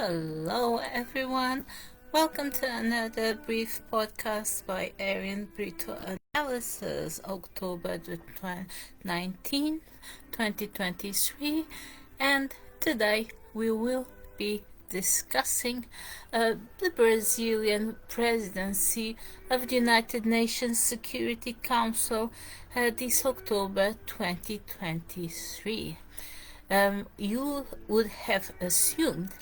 Hello, everyone. Welcome to another brief podcast by Erin Brito Analysis, October 19, 2023. And today we will be discussing the Brazilian presidency of the United Nations Security Council this October 2023. You would have assumed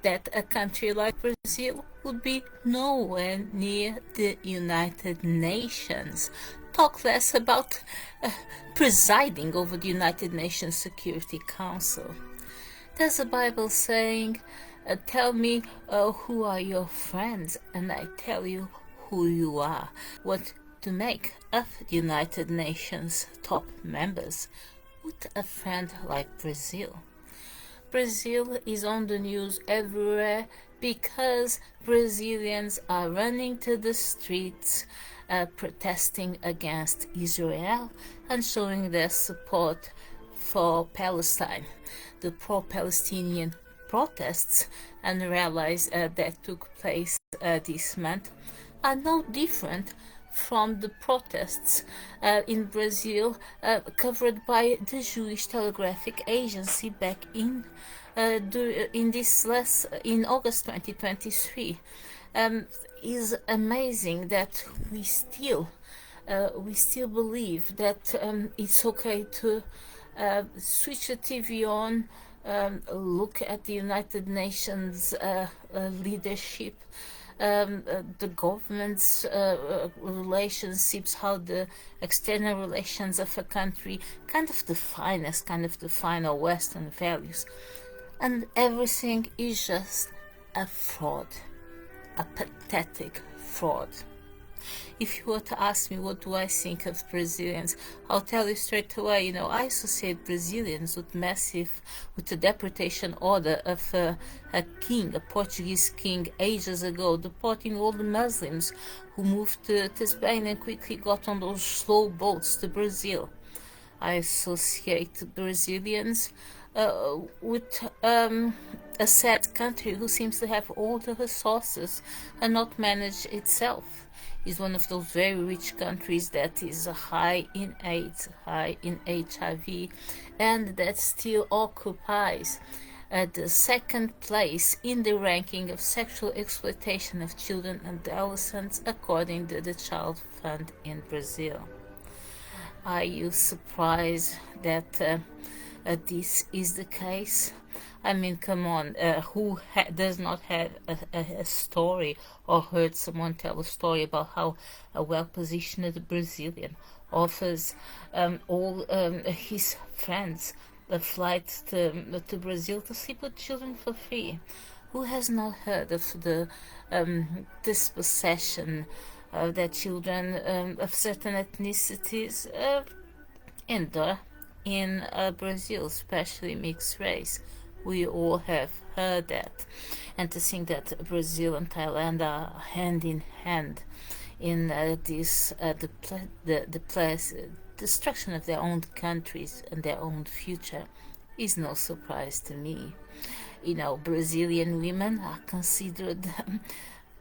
that a country like Brazil would be nowhere near the United Nations. Talk less about presiding over the United Nations Security Council. There's a Bible saying, tell me who are your friends, and I tell you who you are. What to make of the United Nations top members with a friend like Brazil. Brazil is on the news everywhere because Brazilians are running to the streets protesting against Israel and showing their support for Palestine. The pro-Palestinian protests and rallies that took place this month are no different from the protests in Brazil covered by the Jewish Telegraphic Agency back in August 2023. Is amazing that we still believe that it's okay to switch the TV on, look at the United Nations leadership, the government's relationships, how the external relations of a country kind of define our Western values. And everything is just a fraud, a pathetic fraud. If you were to ask me what do I think of Brazilians, I'll tell you straight away, I associate Brazilians with the deportation order of a Portuguese king ages ago, deporting all the Muslims who moved to Spain and quickly got on those slow boats to Brazil. I associate Brazilians with a sad country who seems to have all the resources and not manage itself. Is one of those very rich countries that is high in AIDS, high in HIV, and that still occupies the second place in the ranking of sexual exploitation of children and adolescents according to the Child Fund in Brazil. Are you surprised that this is the case? I mean, come on, who does not have a story or heard someone tell a story about how a well-positioned Brazilian offers all his friends a flight to Brazil to sleep with children for free? Who has not heard of the dispossession that children of certain ethnicities endure in Brazil, especially mixed race? We all have heard that. And to think that Brazil and Thailand are hand in hand in destruction of their own countries and their own future is no surprise to me. Brazilian women are considered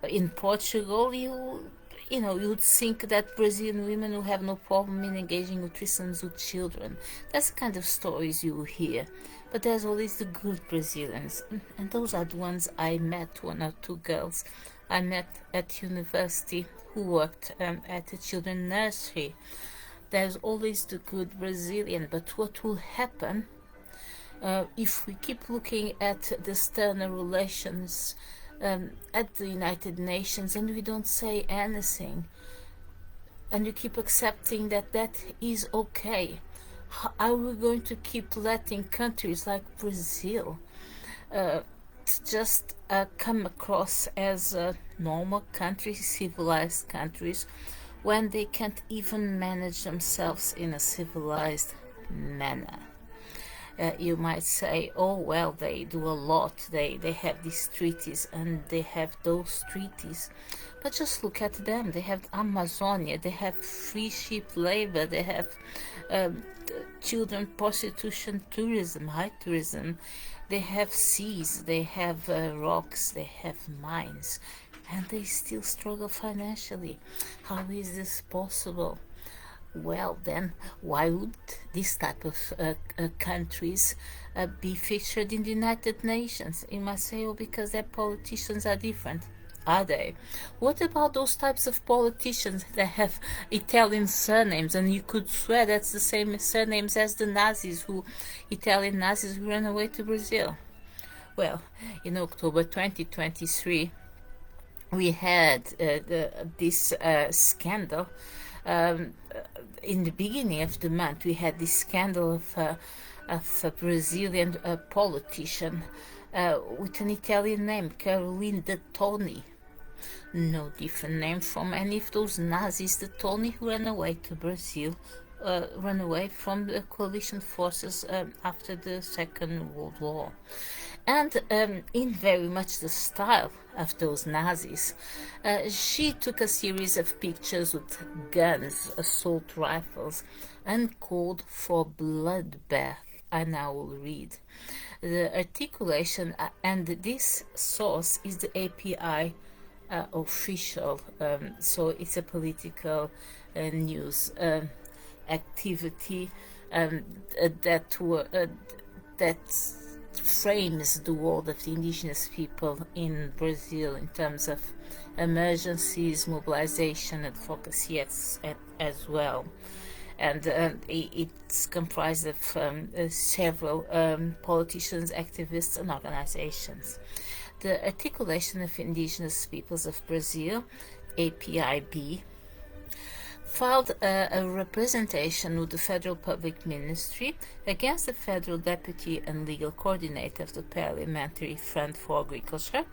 in Portugal. You would think that Brazilian women will have no problem in engaging with threesomes with children. That's the kind of stories you hear. But there's always the good Brazilians, and those are the ones I met, one or two girls I met at university who worked at the children's nursery. There's always the good Brazilian, but what will happen if we keep looking at the external relations at the United Nations and we don't say anything, and you keep accepting that is okay? Are we going to keep letting countries like Brazil just come across as normal countries, civilized countries, when they can't even manage themselves in a civilized manner? You might say, oh well, they do a lot, they have these treaties and they have those treaties, but just look at them. They have Amazonia, they have free ship labor, they have children prostitution, tourism, high tourism, They have seas, they have rocks, they have mines, and they still struggle financially. How is this possible? Well, then, why would this type of countries be featured in the United Nations? You must say, oh, because their politicians are different. Are they? What about those types of politicians that have Italian surnames, and you could swear that's the same surnames as the Italian Nazis who ran away to Brazil? Well, in October 2023, we had this scandal. In the beginning of the month, we had this scandal of a Brazilian politician with an Italian name, Caroline de Toni. No different name from any of those Nazis, the Toni who ran away to Brazil, ran away from the coalition forces after the Second World War. And in very much the style of those Nazis, she took a series of pictures with guns, assault rifles, and called for bloodbath. I now will read. The articulation, and this source is the API official, so it's a political news activity that frames the world of the indigenous people in Brazil in terms of emergencies, mobilization, advocacy as well. And it's comprised of several politicians, activists, and organizations. The Articulation of Indigenous Peoples of Brazil, APIB, filed a representation with the Federal Public Ministry against the Federal Deputy and Legal Coordinator of the Parliamentary Front for Agriculture,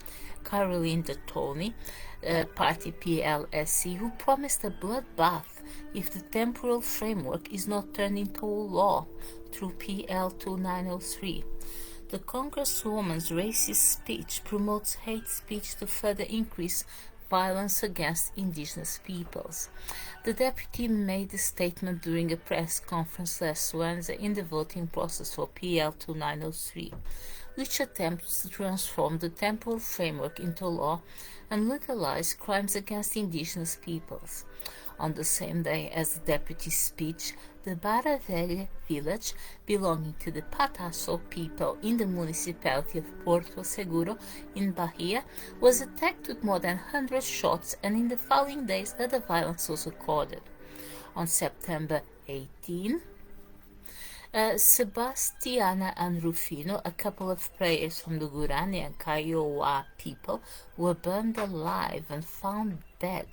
Caroline de Toni, party PLSC, who promised a bloodbath if the temporal framework is not turned into law through PL 2903. The Congresswoman's racist speech promotes hate speech to further increase violence against indigenous peoples. The deputy made the statement during a press conference last Wednesday in the voting process for PL 2903, which attempts to transform the temporal framework into law and legalize crimes against indigenous peoples. On the same day as the deputy's speech, the Barra Velha village, belonging to the Patasso people in the municipality of Porto Seguro in Bahia, was attacked with more than 100 shots, and in the following days other violence was recorded. On September 18, Sebastiana and Rufino, a couple of players from the Guarani and Kiowa people, were burned alive and found dead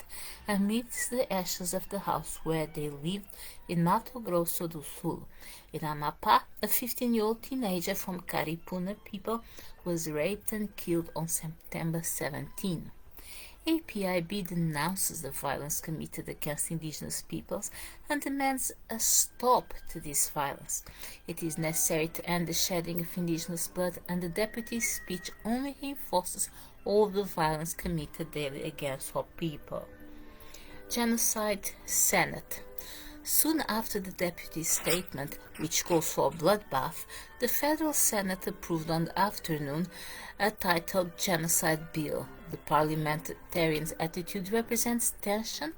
amidst the ashes of the house where they lived in Mato Grosso do Sul. In Amapá, a 15-year-old teenager from Caripuna people was raped and killed on September 17. APIB denounces the violence committed against indigenous peoples and demands a stop to this violence. It is necessary to end the shedding of indigenous blood, and the deputy's speech only reinforces all the violence committed daily against our people. Genocide Senate. Soon after the deputy's statement, which calls for a bloodbath, the Federal Senate approved on the afternoon a titled Genocide Bill. The parliamentarians' attitude represents tension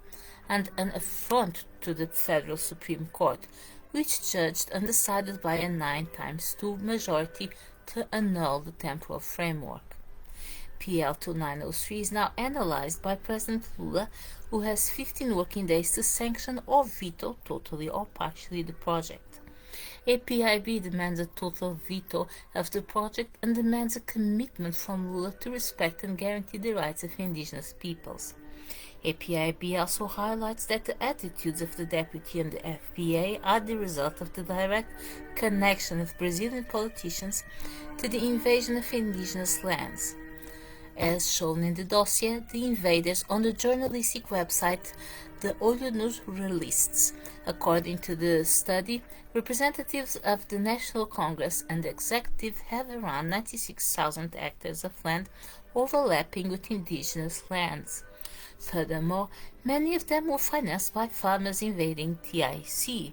and an affront to the Federal Supreme Court, which judged and decided by a 9-2 majority to annul the temporal framework. PL 2903 is now analyzed by President Lula, who has 15 working days to sanction or veto totally or partially the project. APIB demands a total veto of the project and demands a commitment from Lula to respect and guarantee the rights of indigenous peoples. APIB also highlights that the attitudes of the deputy and the FPA are the result of the direct connection of Brazilian politicians to the invasion of indigenous lands. As shown in the dossier, the invaders on the journalistic website The Olho nos Ruralistas. According to the study, representatives of the National Congress and the Executive have around 96,000 hectares of land overlapping with indigenous lands. Furthermore, many of them were financed by farmers invading TIC.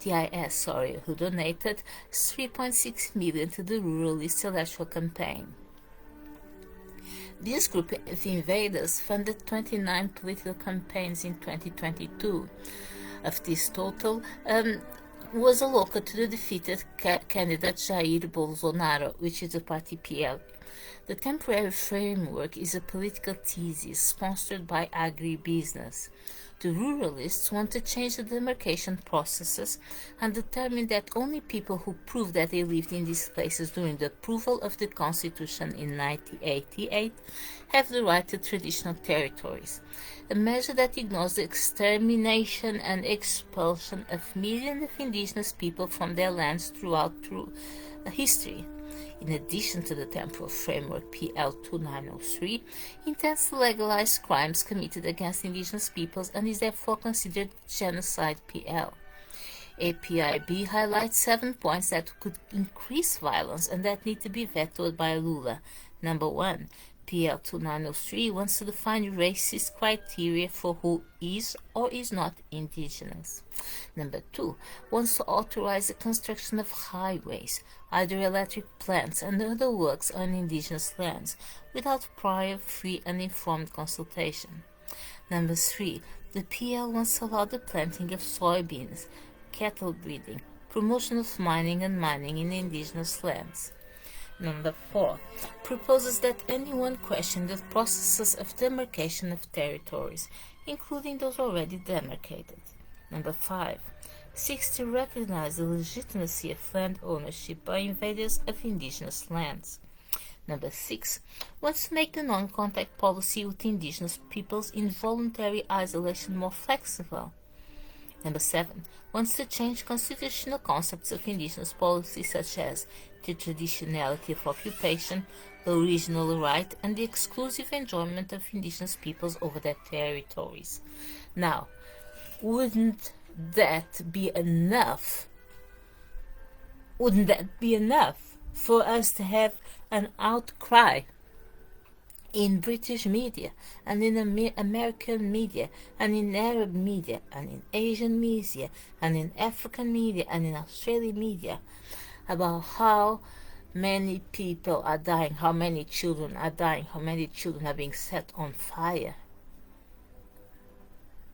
who donated 3.6 million to the ruralist electoral campaign. This group of invaders funded 29 political campaigns in 2022. Of this total, was allocated to the defeated candidate Jair Bolsonaro, which is the party PL. The temporary framework is a political thesis sponsored by agribusiness. The ruralists want to change the demarcation processes and determine that only people who prove that they lived in these places during the approval of the Constitution in 1988 have the right to traditional territories, a measure that ignores the extermination and expulsion of millions of indigenous people from their lands throughout history. In addition to the temporal framework, PL 2903 intends to legalize crimes committed against indigenous peoples and is therefore considered genocide PL. APIB highlights 7 points that could increase violence and that need to be vetoed by Lula. Number 1. PL 2903 wants to define racist criteria for who is or is not indigenous. Number 2 wants to authorize the construction of highways, hydroelectric plants, and other works on indigenous lands without prior, free, and informed consultation. Number 3, the PL wants to allow the planting of soybeans, cattle breeding, promotion of mining and mining in indigenous lands. Number 4 proposes that anyone question the processes of demarcation of territories, including those already demarcated. Number 5 seeks to recognize the legitimacy of land ownership by invaders of indigenous lands. Number 6 wants to make the non-contact policy with indigenous peoples in voluntary isolation more flexible. Number 7 wants to change constitutional concepts of indigenous policy such as the traditionality of occupation, the original right, and the exclusive enjoyment of indigenous peoples over their territories. Now, wouldn't that be enough? Wouldn't that be enough for us to have an outcry in British media, and in American media, and in Arab media, and in Asian media, and in African media, and in Australian media, about how many people are dying, how many children are dying, how many children are being set on fire?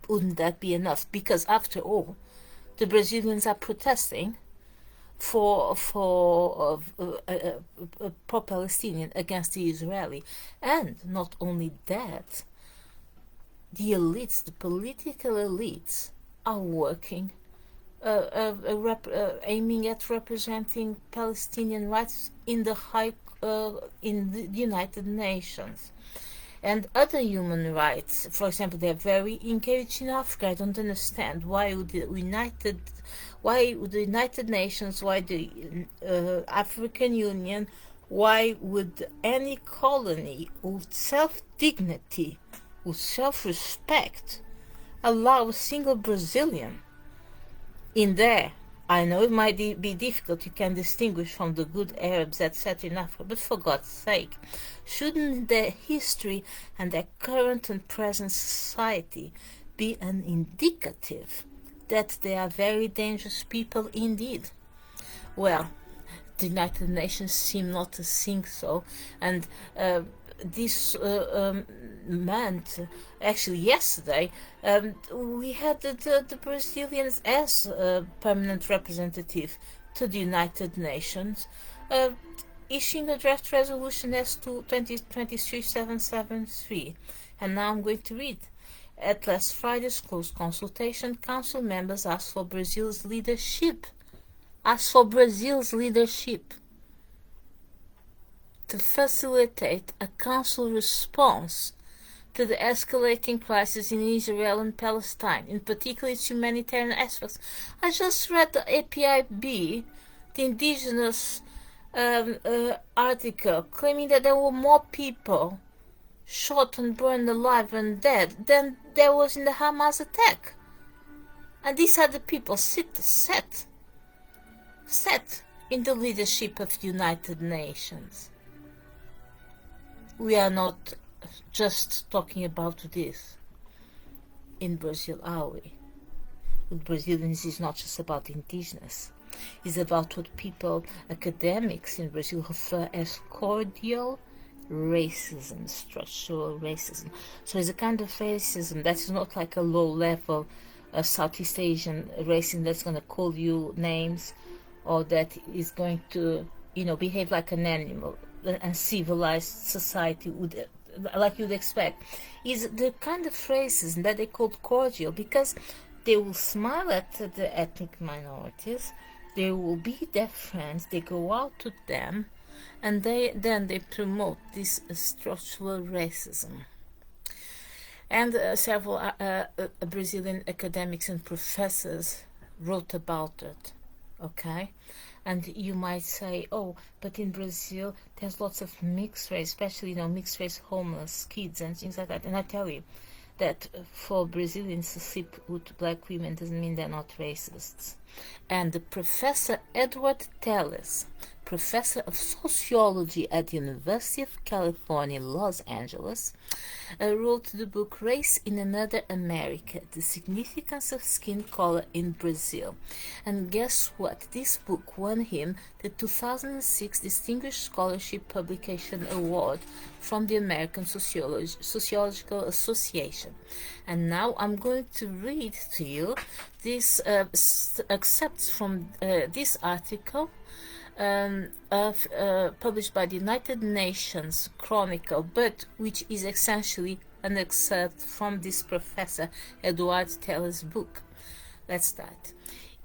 Wouldn't that be enough? Because after all, the Brazilians are protesting for pro-Palestinian against the Israeli. And not only that, the elites, the political elites, are working, aiming at representing Palestinian rights in the United Nations. And other human rights, for example, they're very engaged in Africa. I don't understand why would the United Nations, why the African Union, why would any colony with self-dignity, with self-respect, allow a single Brazilian in there? I know it might be difficult, you can distinguish from the good Arabs etc. in Africa, but for God's sake, shouldn't their history and their current and present society be an indicative that they are very dangerous people indeed? Well, the United Nations seem not to think so, and this meant, actually yesterday, we had the Brazilians as permanent representative to the United Nations, issuing a draft resolution S2 2023-773. And now I'm going to read. At last Friday's closed consultation, Council members asked for Brazil's leadership to facilitate a council response to the escalating crisis in Israel and Palestine, in particular its humanitarian aspects. I just read the APIB, the indigenous article, claiming that there were more people shot and burned alive and dead than there was in the Hamas attack. And these are the people set in the leadership of the United Nations. We are not just talking about this in Brazil, are we? with Brazilians is not just about indigenous. It's about what people, academics in Brazil, refer as cordial racism, structural racism. So it's a kind of racism that is not like a low level Southeast Asian racism that's going to call you names, or that is going to, behave like an animal, and civilized society would, like you'd expect. Is the kind of racism that they call cordial, because they will smile at the ethnic minorities, they will be their friends, they go out to them, and then they promote this structural racism. And several Brazilian academics and professors wrote about it, okay? And you might say, oh, but in Brazil, there's lots of mixed race, especially, mixed race homeless kids and things like that. And I tell you that for Brazilians to sleep with black women doesn't mean they're not racists. And the Professor Edward Telles, professor of sociology at the University of California, Los Angeles, wrote the book Race in Another America, The Significance of Skin Color in Brazil. And guess what? This book won him the 2006 Distinguished Scholarship Publication Award from the American Sociological Association. And now I'm going to read to you these excerpts from this article, published by the United Nations Chronicle, but which is essentially an excerpt from this Professor Edward Telles' book. Let's start.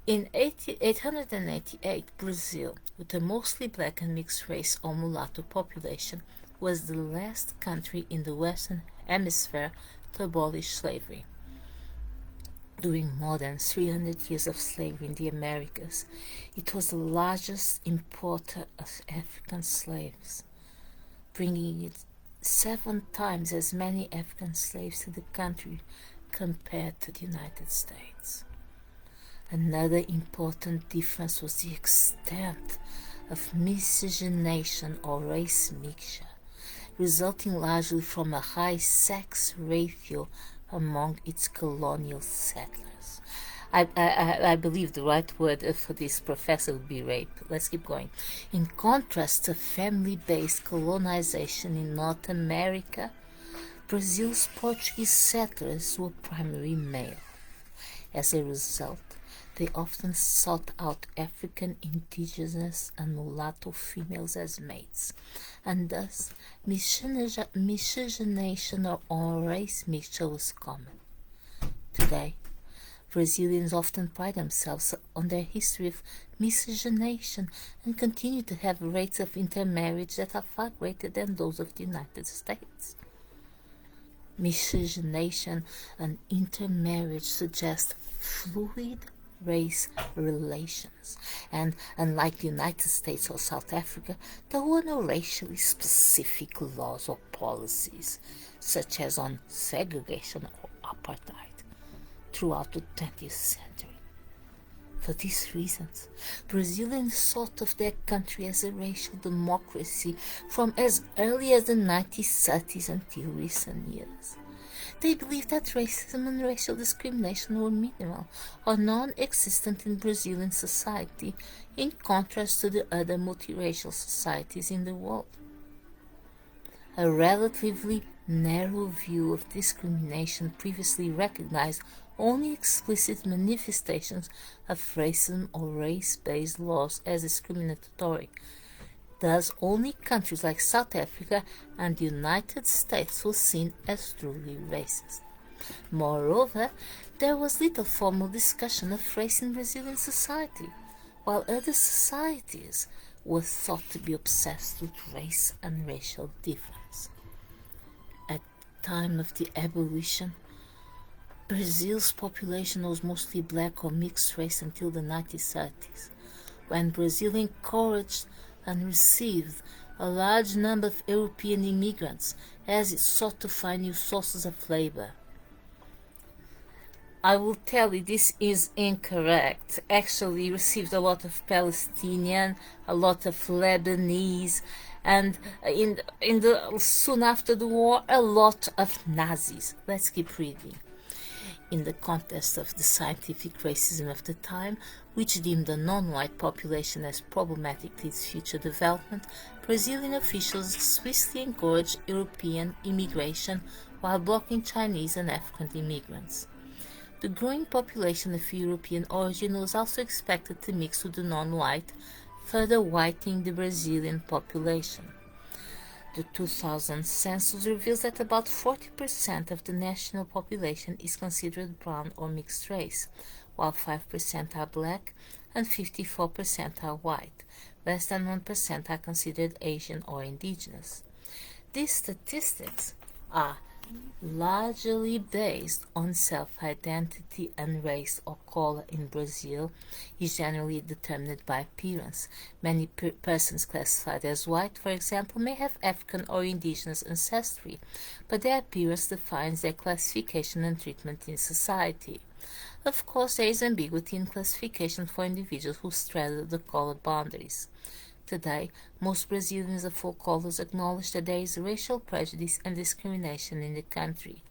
In 888, Brazil, with a mostly black and mixed race or mulatto population, was the last country in the Western Hemisphere to abolish slavery. During more than 300 years of slavery in the Americas, it was the largest importer of African slaves, bringing it 7 times as many African slaves to the country compared to the United States. Another important difference was the extent of miscegenation or race mixture, resulting largely from a high sex ratio among its colonial settlers. I believe the right word for this professor would be rape. Let's keep going. In contrast to family-based colonization in North America, Brazil's Portuguese settlers were primarily male. As a result, they often sought out African indigenous and mulatto females as mates, and thus miscegenation or race mixture was common. Today, Brazilians often pride themselves on their history of miscegenation and continue to have rates of intermarriage that are far greater than those of the United States. Miscegenation and intermarriage suggest fluid race relations, and unlike the United States or South Africa, there were no racially specific laws or policies, such as on segregation or apartheid, throughout the 20th century. For these reasons, Brazilians thought of their country as a racial democracy from as early as the 1930s until recent years. They believed that racism and racial discrimination were minimal or non-existent in Brazilian society, in contrast to the other multiracial societies in the world. A relatively narrow view of discrimination previously recognized only explicit manifestations of racism or race-based laws as discriminatory. Thus, only countries like South Africa and the United States were seen as truly racist. Moreover, there was little formal discussion of race in Brazilian society, while other societies were thought to be obsessed with race and racial difference. At the time of the abolition, Brazil's population was mostly black or mixed race until the 1930s, when Brazil encouraged and received a large number of European immigrants as it sought to find new sources of labor. I will tell you this is incorrect. Actually, received a lot of Palestinian, a lot of Lebanese, and soon after the war, a lot of Nazis. Let's keep reading. In the context of the scientific racism of the time, which deemed the non-white population as problematic to its future development, Brazilian officials swiftly encouraged European immigration while blocking Chinese and African immigrants. The growing population of European origin was also expected to mix with the non-white, further whitening the Brazilian population. The 2000 census reveals that about 40% of the national population is considered brown or mixed race, while 5% are black and 54% are white. Less than 1% are considered Asian or indigenous. These statistics are largely based on self-identity, and race or color in Brazil is generally determined by appearance. Many persons classified as white, for example, may have African or indigenous ancestry, but their appearance defines their classification and treatment in society. Of course, there is ambiguity in classification for individuals who straddle the color boundaries. Today, most Brazilians of all colors acknowledge that there is racial prejudice and discrimination in the country.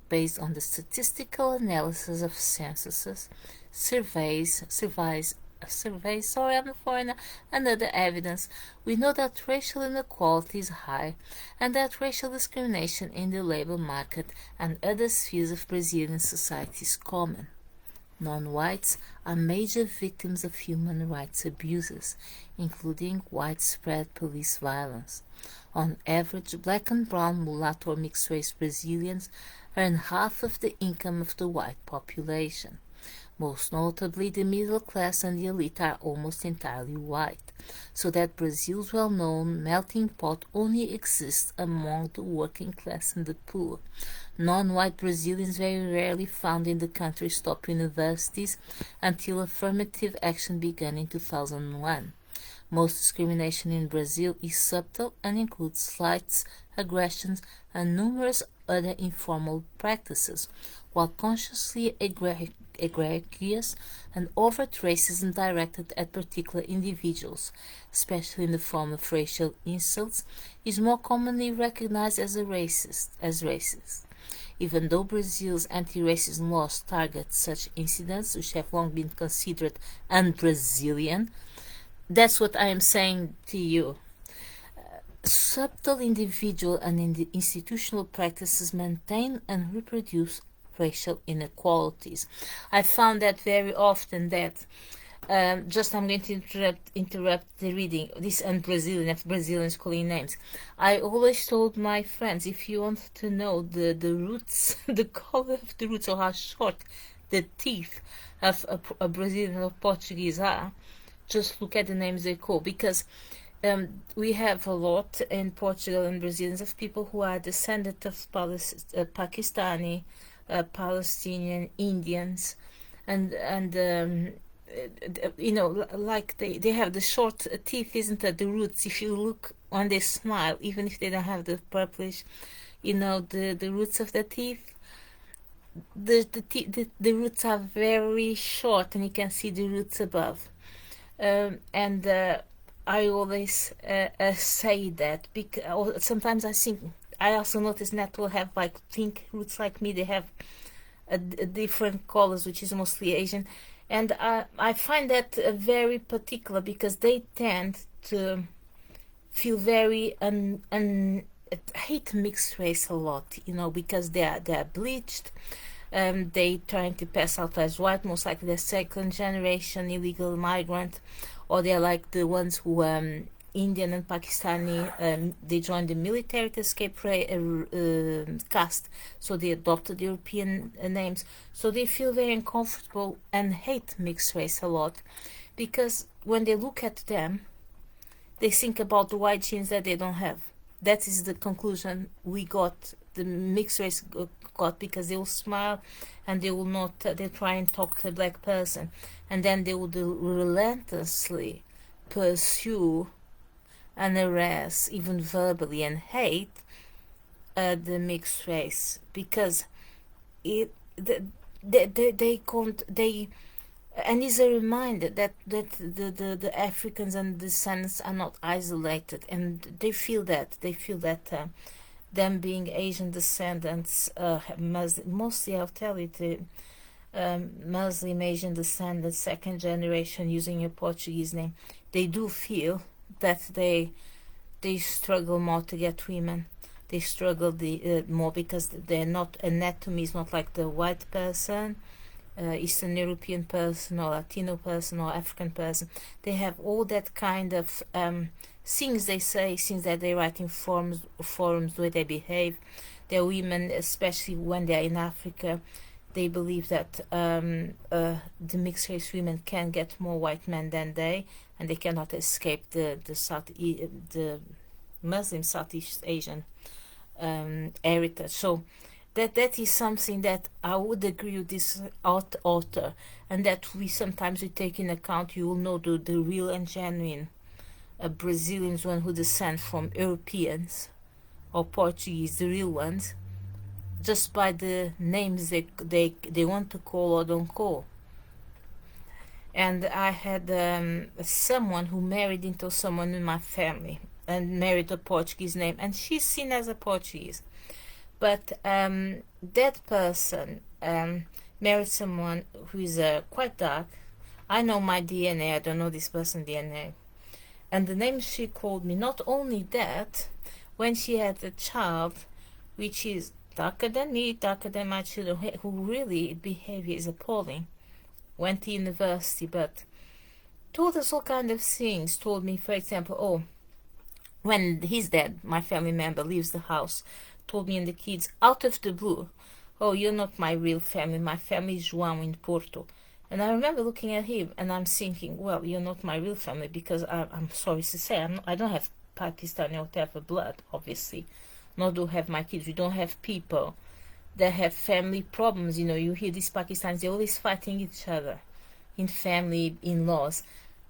Based on the statistical analysis of censuses, surveys, and other evidence, we know that racial inequality is high and that racial discrimination in the labor market and other spheres of Brazilian society is common. Non-whites are major victims of human rights abuses, including widespread police violence. On average, black and brown, mulatto or mixed-race Brazilians earn half of the income of the white population. Most notably, the middle class and the elite are almost entirely white, so that Brazil's well-known melting pot only exists among the working class and the poor. Non-white Brazilians very rarely found in the country's top universities until affirmative action began in 2001. Most discrimination in Brazil is subtle and includes slights, aggressions, and numerous other informal practices, while consciously egregious and overt racism directed at particular individuals, especially in the form of racial insults, is more commonly recognized as racist. Even though Brazil's anti-racism laws target such incidents, which have long been considered un-Brazilian, that's what I am saying to you. Subtle individual and institutional practices maintain and reproduce racial inequalities. I found that very often that I'm going to interrupt the reading. This un-Brazilian, of Brazilians calling names. I always told my friends, if you want to know the roots, the color of the roots, or how short the teeth of a Brazilian or Portuguese are, just look at the names they call, because we have a lot in Portugal and Brazilians of people who are descendants of Pakistani, Palestinian, Indians, and like they have the short teeth, isn't it? The roots. If you look when they smile, even if they don't have the purplish, the roots of the teeth. The roots are very short, and you can see the roots above. And I always say that because sometimes I also notice that will have like pink roots like me. They have a different colors, which is mostly Asian, and I find that very particular because they tend to feel very hate mixed race a lot, because they are bleached. They trying to pass out as white, most likely they're second generation illegal migrant, or they're like the ones who Indian and Pakistani, they joined the military to escape caste, so they adopted European names, so they feel very uncomfortable and hate mixed race a lot, because when they look at them, they think about the white genes that they don't have. That is the conclusion we got, the mixed race got, because they will smile and they will not, they try and talk to a black person, and then they will relentlessly pursue and harass, even verbally, and hate the mixed race, because they can't, and it's a reminder that the Africans and the descendants are not isolated, and they feel that them being Asian descendants, mostly I'll tell you, Muslim Asian descendants, second generation, using a Portuguese name, they do feel that they struggle more to get women. They struggle more because they're not, anatomy is not like the white person, Eastern European person or Latino person or African person. They have all that kind of things they say, things that they write in forums, the way they behave. They're women, especially when they're in Africa, they believe that the mixed race women can get more white men than they, and they cannot escape the Muslim Southeast Asian heritage. So that is something that I would agree with this author, and that we sometimes take in account. You will know the real and genuine Brazilians, one who descend from Europeans or Portuguese, the real ones, just by the names they want to call or don't call. And I had someone who married into someone in my family and married a Portuguese name, and she's seen as a Portuguese. But that person married someone who is quite dark. I know my DNA, I don't know this person's DNA. And the name she called me, not only that, when she had a child, which is darker than me, darker than my children, who really behavior is appalling, went to university, but told us all kind of things. Told me, for example, when his dad, my family member, leaves the house, told me and the kids out of the blue, you're not my real family, my family is João in Porto. And I remember looking at him and I'm thinking, well, you're not my real family, because I'm sorry to say, I don't have Pakistani or whatever blood, obviously, nor do have my kids. We don't have people that have family problems. You know, you hear these Pakistanis, they're always fighting each other in family, in-laws.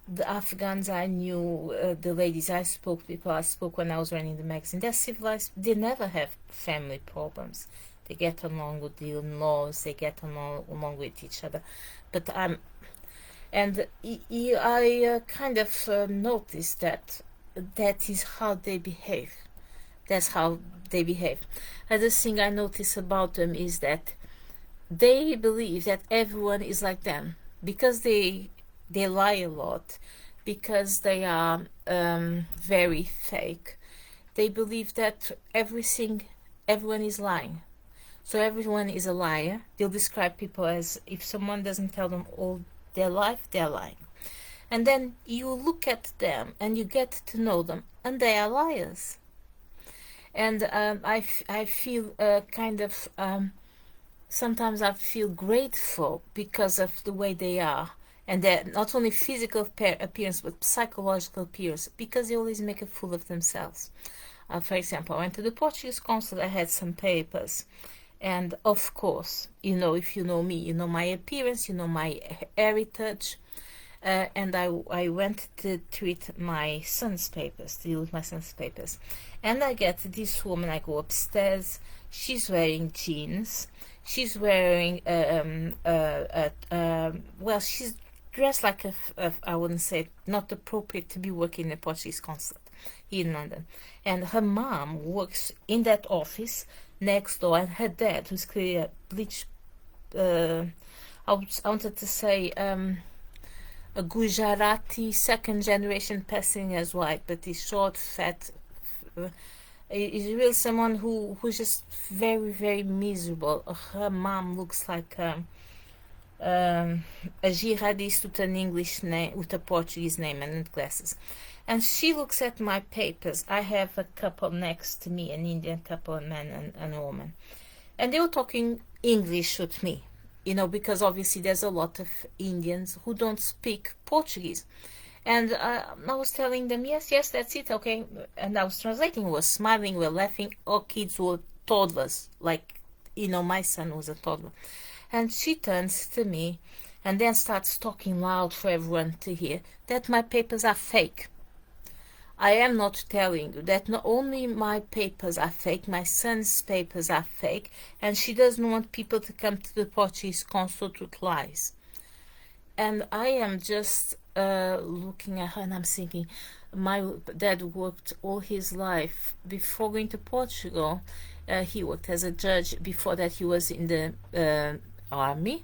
The Afghans I knew, the ladies I spoke when I was running the magazine, they're civilized. They never have family problems. They get along with the in-laws, they get along with each other. But I kind of noticed that is how they behave. That's how they behave. Another thing I notice about them is that they believe that everyone is like them, because they lie a lot, because they are very fake. They believe that everyone is lying. So everyone is a liar. They'll describe people as, if someone doesn't tell them all their life, they're lying. And then you look at them and you get to know them, and they are liars. And I feel kind of, sometimes I feel grateful because of the way they are. And they're not only physical appearance, but psychological appearance, because they always make a fool of themselves. For example, I went to the Portuguese consulate, I had some papers. And of course, you know, if you know me, you know my appearance, you know my heritage. And I went to treat my son's papers, to deal with my son's papers. And I get this woman, I go upstairs, she's wearing jeans, she's wearing, well, she's dressed like I wouldn't say, not appropriate to be working in a Portuguese consulate here in London. And her mom works in that office next door, and her dad, who's clearly a bleach, I wanted to say, a Gujarati second generation passing as white, but he's short, fat. He's really someone who's just very, very miserable. Her mom looks like a jihadist with an English name, with a Portuguese name and glasses. And she looks at my papers. I have a couple next to me, an Indian couple, a man and a woman. And they were talking English with me, you know, because obviously there's a lot of Indians who don't speak Portuguese. And I was telling them, yes, that's it, okay. And I was translating, we were smiling, we were laughing. All kids were toddlers, like, you know, my son was a toddler. And she turns to me and then starts talking loud for everyone to hear that my papers are fake. I am not telling you that not only my papers are fake, my son's papers are fake, and she doesn't want people to come to the Portuguese consulate with lies. And I am just looking at her and I'm thinking, my dad worked all his life before going to Portugal. He worked as a judge. Before that, he was in the army,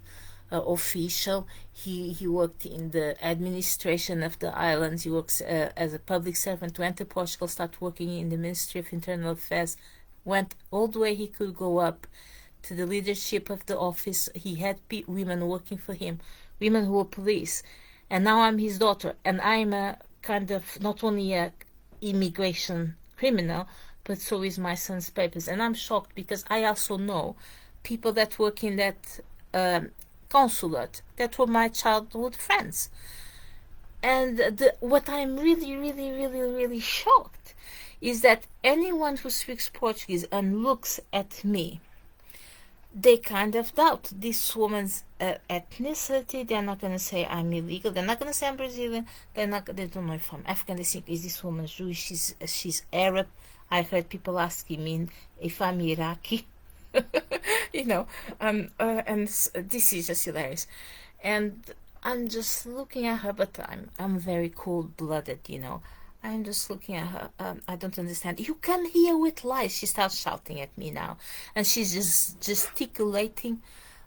official. He worked in the administration of the islands. He works as a public servant. Went to Portugal, started working in the Ministry of Internal Affairs. Went all the way he could go up to the leadership of the office. He had women working for him, women who were police. And now I'm his daughter, and I'm a kind of not only a immigration criminal, but so is my son's papers. And I'm shocked because I also know people that work in that consulate that were my childhood friends. And what I'm really shocked is that anyone who speaks Portuguese and looks at me, they kind of doubt this woman's ethnicity. They're not going to say I'm illegal. They're not going to say I'm Brazilian. They don't know if I'm African. They think, is this woman Jewish? She's Arab. I heard people asking me if I'm Iraqi. You know, and this is just hilarious. And I'm just looking at her, but I'm very cold-blooded, you know. I'm just looking at her. I don't understand. You come here with lies. She starts shouting at me now, and she's just gesticulating,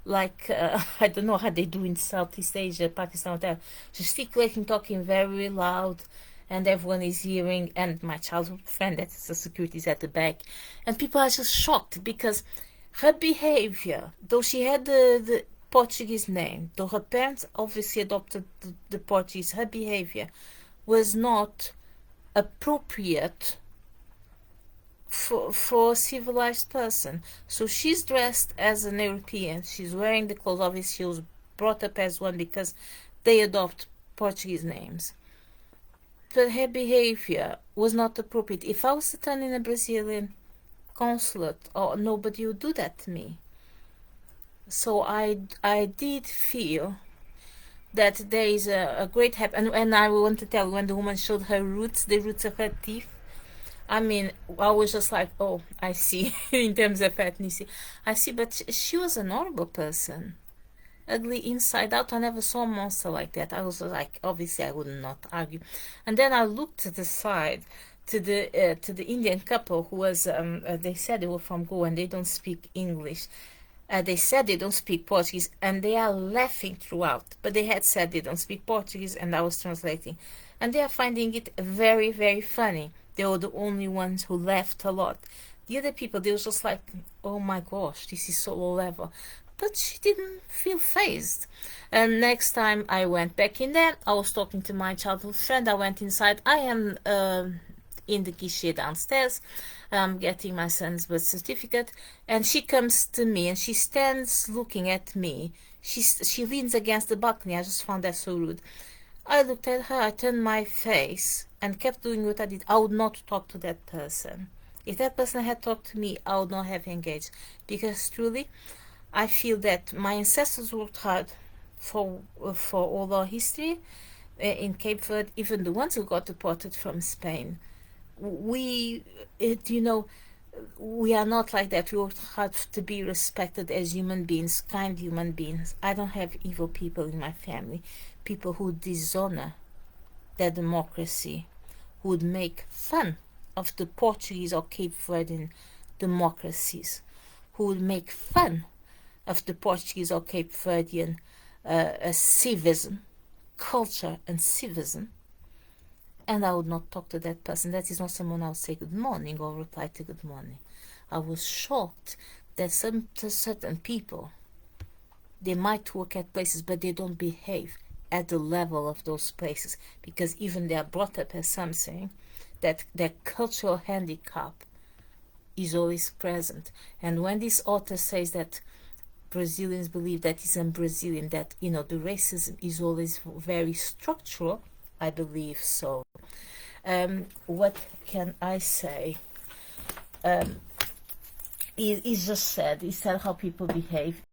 like I don't know how they do in Southeast Asia, Pakistan, whatever. Gesticulating, talking very loud, and everyone is hearing. And my childhood friend, that's the security, is at the back, and people are just shocked because her behavior, though she had the Portuguese name, though her parents obviously adopted the Portuguese, her behavior was not appropriate for a civilized person. So she's dressed as an European. She's wearing the clothes. Obviously, she was brought up as one because they adopt Portuguese names. But her behavior was not appropriate. If I was to turn in a Brazilian consulate, nobody would do that to me. So I did feel that there is a great help. And I want to tell, when the woman showed her roots, the roots of her teeth, I mean, I was just like, oh, I see, in terms of ethnicity. I see, but she was an horrible person. Ugly inside out. I never saw a monster like that. I was like, obviously, I would not argue. And then I looked to the side, to the Indian couple who was, they said they were from Goa and they don't speak English. They said they don't speak Portuguese, and they are laughing throughout. But they had said they don't speak Portuguese, and I was translating. And they are finding it very funny. They were the only ones who laughed a lot. The other people, they were just like, oh my gosh, this is so low level. But she didn't feel fazed. And next time I went back in there, I was talking to my childhood friend. I went inside. I am in the guichet downstairs, getting my son's birth certificate, and she comes to me and she stands looking at me. She leans against the balcony. I just found that so rude. I looked at her, I turned my face and kept doing what I did. I would not talk to that person. If that person had talked to me, I would not have engaged, because truly I feel that my ancestors worked hard for all our history in Cape Verde, even the ones who got deported from Spain. We are not like that. We work hard to be respected as human beings, kind human beings. I don't have evil people in my family, people who dishonor their democracy, who would make fun of the Portuguese or Cape Verdean democracies, who would make fun of the Portuguese or Cape Verdean civism, culture and civism. And I would not talk to that person. That is not someone I would say good morning or reply to good morning. I was shocked that certain people, they might work at places, but they don't behave at the level of those places, because even they are brought up as something that their cultural handicap is always present. And when this author says that Brazilians believe that he's a Brazilian, that, the racism is always very structural, I believe so. What can I say? He's just said, he said how people behave.